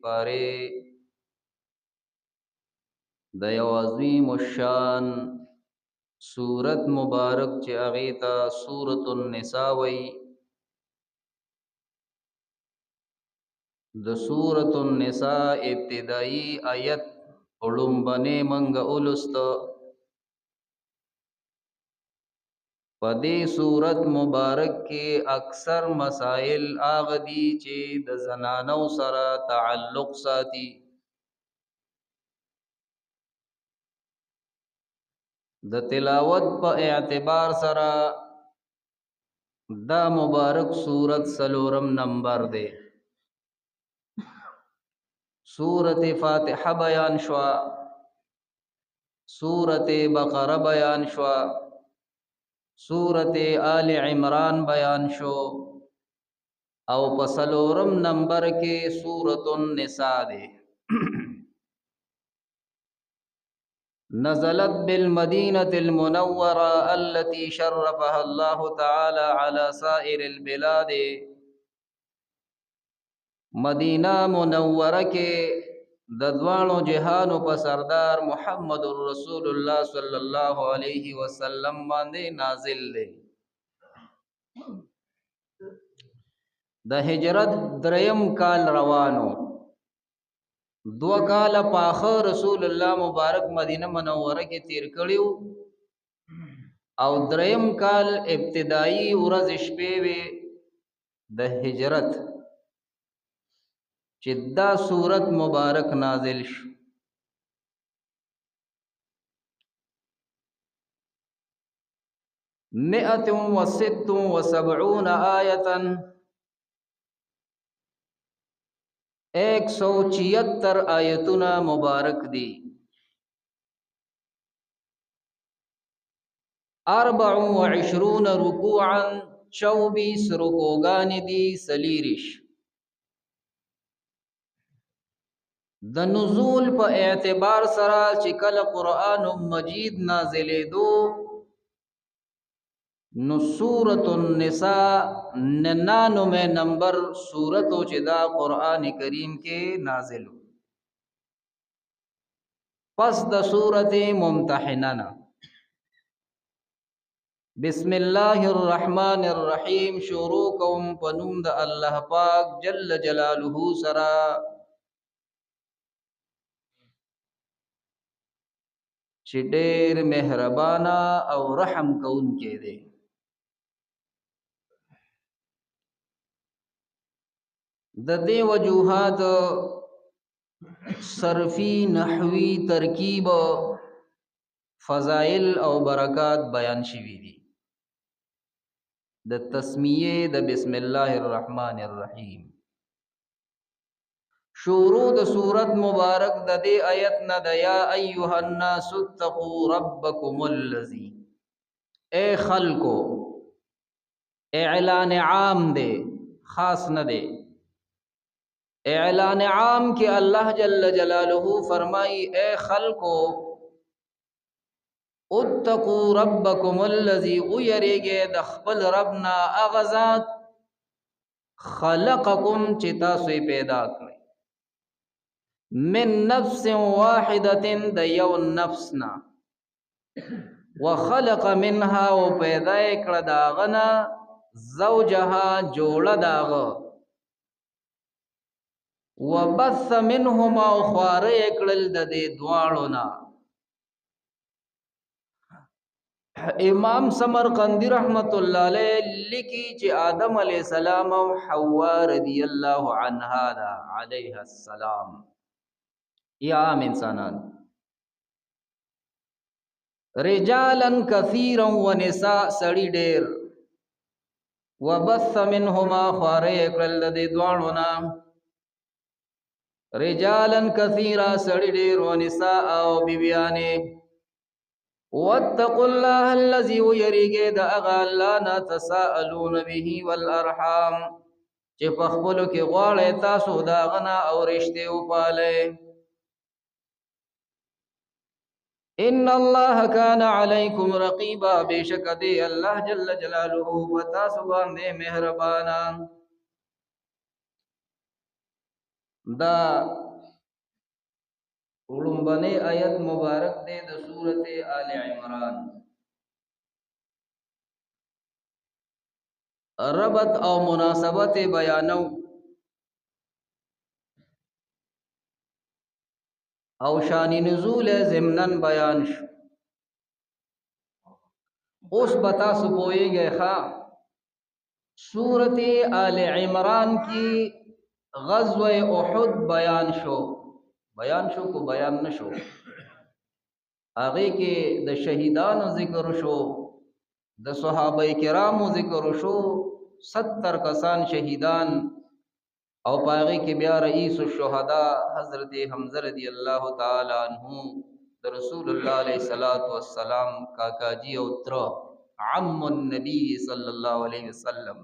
سپاره د یو عظیم الشان سورت مبارک چې هغه ته سورۃ النساء وای. د سورۃ النساء ابتدائی آیت اولمبنه منګ اولست. په دې سورت مبارک کې اکثر مسائل هغه دي چې د زنانو سره تعلق ساتي. د تلاوت په اعتبار سره دا مبارک سورت سلورم نمبر دی. سورت فاتحه بیان شوا، سورت بقره بیان شوا، سورت آل عمران بیان شو او په سلورم نمبر کې سورت النساء دی. نزلت بالمدينة المنورة التي شرفها الله تعالى على سائر البلاد. مدینہ منوره کې د دوانو جهانو په سردار محمد رسول الله صلی الله علیه وسلم باندې نازل دی. د هجرت دریم کال روانو، 2 کال پاخه رسول الله مبارک مدینه منوره کې تیر کړیو او دریم کال ابتدائی ورځ شپې وی د هجرت چې دا سورت مبارک نازل شو. مئة وست وسبعون آیتاً 176 آیتونه مبارک دی. 24 رکوعاً 24 رکوعان دی. سلیرش د نزول په اعتبار سره چې کله قرآن مجید نازلې دو نو سورۃ النساء 99 نمبر سورت چې دا قرآن کریم کې نازل. پس د سورۃ ممتحنه. بسم الله الرحمن الرحیم. شروع کوم په نوم د الله پاک جل جلاله سره چې ډېر مهربانا او رحم کوونکی دی. د دې وجوهات صرفی، نحوی، ترکیب، فضائل او برکات بیان شوي دي د تسمیه د بسم الله الرحمن الرحیم. شروع د سورت مبارک د دې آیت نه د یا ایها الناس اتقوا ربکم الذی. اے خلقو، اعلان عام دے، خاص نہ دے. اعلان عام کہ اللہ جل جلالہ فرمائی اے خلقو اتقوا ربکم الذی غیرگے دخبل ربنا اغزات خلقکم چتا سوی پیدا کرے من نفس واحدت دیو نفسنا وخلق منها و پیدا اکڑ داغنا زوجها جوڑ داغ وبث منهما خوار اکڑل دے دوارنا. امام سمرقندی رحمت اللہ علیہ لکی چی آدم علیہ السلام و حوا رضی اللہ عنہا دا علیہ السلام یا عام انسانان رجالا کثیرا و نساء سڑی دیر وبث منهما خوار اکڑل دے دوارنا رجالا کثیرا سڑی دیر و نساء و بیبیانے واتقوا الله الذي يريګه د اغا الله نا تساءلون به والارحام چې په خپلو کې غواړی تاسو دا غنا او رشته وپاله. ان الله كان عليكم رقيبا. بشک دی الله جل جلاله پتا سو باندې مهربانا. دا ولنبنی آیت مبارک دے د سورت آل عمران. ربط او مناسبت بیانو او شان نزول ضمنن بیان شو. اوس بتا سپوئے گئے خواہ سورت آل عمران کی غزوہ احد بیان شو کو بیان نشو. آگے کے د شہیدان ذکر شو، د صحابہ کرام ذکر شو، 70 کسان شہیدان، او پاغی کے بیا رئیس الشہداء حضرت حمزہ رضی اللہ تعالی عنہ د رسول اللہ علیہ السلام کاکا جی او تر عم النبی صلی اللہ علیہ وسلم